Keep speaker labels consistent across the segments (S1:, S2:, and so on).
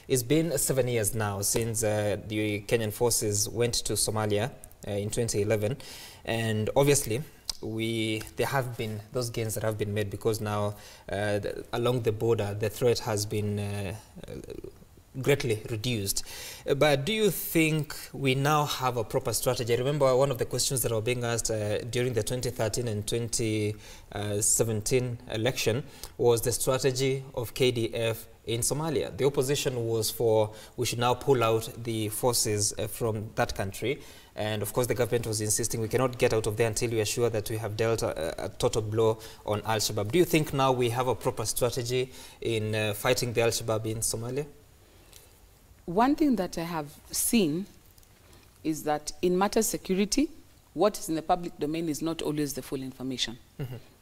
S1: It's been 7 years now since the Kenyan forces went to Somalia in 2011, and obviously there have been those gains that have been made, because now along the border the threat has been greatly reduced. But do you think we now have a proper strategy? I remember one of the questions that were being asked during the 2013 and 2017 election was the strategy of KDF in Somalia. The opposition was for we should now pull out the forces from that country. And of course the government was insisting we cannot get out of there until we are sure that we have dealt a total blow on Al-Shabaab. Do you think now we have a proper strategy in fighting the Al-Shabaab in Somalia?
S2: One thing that I have seen is that in matters security, what is in the public domain is not always the full information.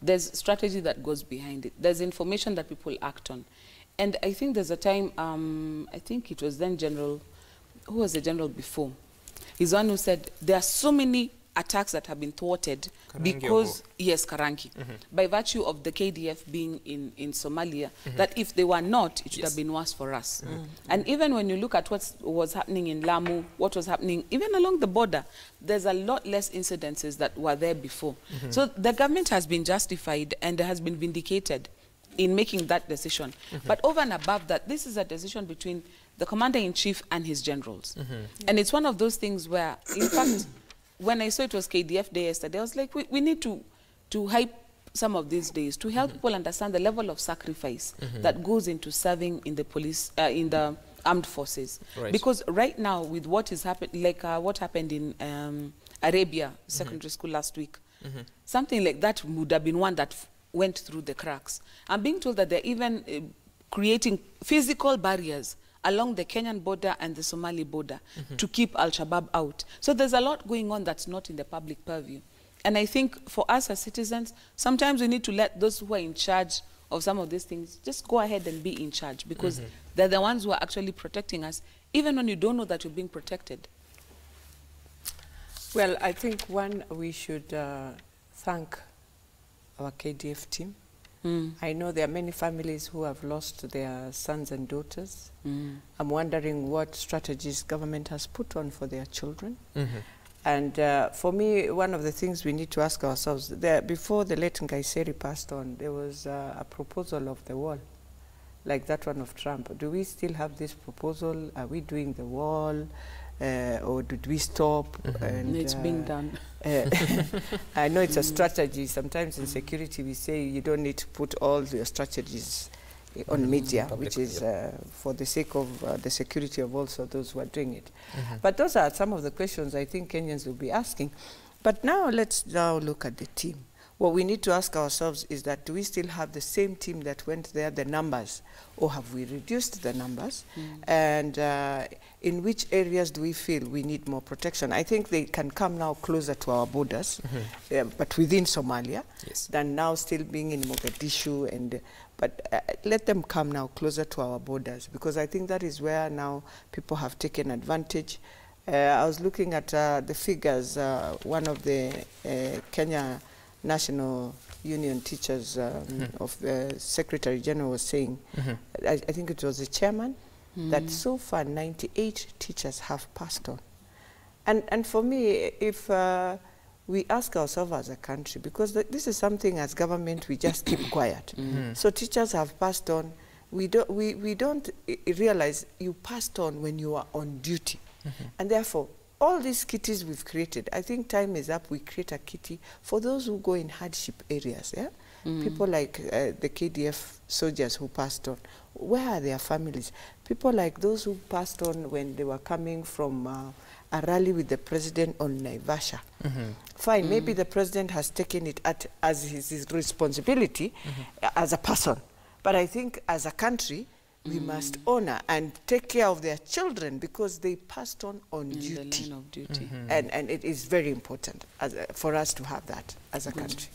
S2: There's strategy that goes behind it. There's information that people act on. And I think there's a time, I think it was then General, who was the general before? He's one who said there are so many attacks that have been thwarted because, yes, Karangi, by virtue of the KDF being in Somalia, that if they were not, it should have been worse for us. And even when you look at what was happening in Lamu, what was happening even along the border, there's a lot less incidences that were there before. So the government has been justified and has been vindicated in making that decision. But over and above that, this is a decision between the commander-in-chief and his generals. And it's one of those things where, in fact, when I saw it was KDF Day yesterday, I was like, we need to hype some of these days to help people understand the level of sacrifice that goes into serving in the police, in the armed forces. Because right now, with what is happening, like what happened in Arabia Secondary School last week, something like that would have been one that went through the cracks. I'm being told that they're even creating physical barriers along the Kenyan border and the Somali border to keep Al-Shabaab out. So there's a lot going on that's not in the public purview. And I think for us as citizens, sometimes we need to let those who are in charge of some of these things just go ahead and be in charge, because they're the ones who are actually protecting us, even when you don't know that you're being protected.
S3: Well, I think, one, we should thank our KDF team. I know there are many families who have lost their sons and daughters. I'm wondering what strategies government has put on for their children. And for me, one of the things we need to ask ourselves, before the late Ngaiseri passed on, there was a proposal of the wall, like that one of Trump. Do we still have this proposal? Are we doing the wall? Or did we stop? And
S2: it's being done.
S3: I know it's a strategy. Sometimes in security we say you don't need to put all your strategies on media, which is for the sake of the security of also those who are doing it. But those are some of the questions I think Kenyans will be asking. But now let's look at the team. What we need to ask ourselves is that, do we still have the same team that went there, the numbers, or have we reduced the numbers? And in which areas do we feel we need more protection? I think they can come now closer to our borders, but within Somalia, than now still being in Mogadishu. And but let them come now closer to our borders, because I think that is where now people have taken advantage. I was looking at the figures. One of the Kenya National Union Teachers of the Secretary General was saying, I think it was the chairman, that so far 98 teachers have passed on. And for me, if we ask ourselves as a country, because this is something as government we just keep quiet. So teachers have passed on. We don't realize you passed on when you are on duty. And therefore, all these kitties we've created, I think time is up. We create a kitty for those who go in hardship areas. People like the KDF soldiers who passed on. Where are their families? People like those who passed on when they were coming from a rally with the president on Naivasha. Fine, maybe the president has taken it as his responsibility as a person. But I think as a country, we must honor and take care of their children, because they passed on duty. The line of duty. And it is very important for us to have that as a country.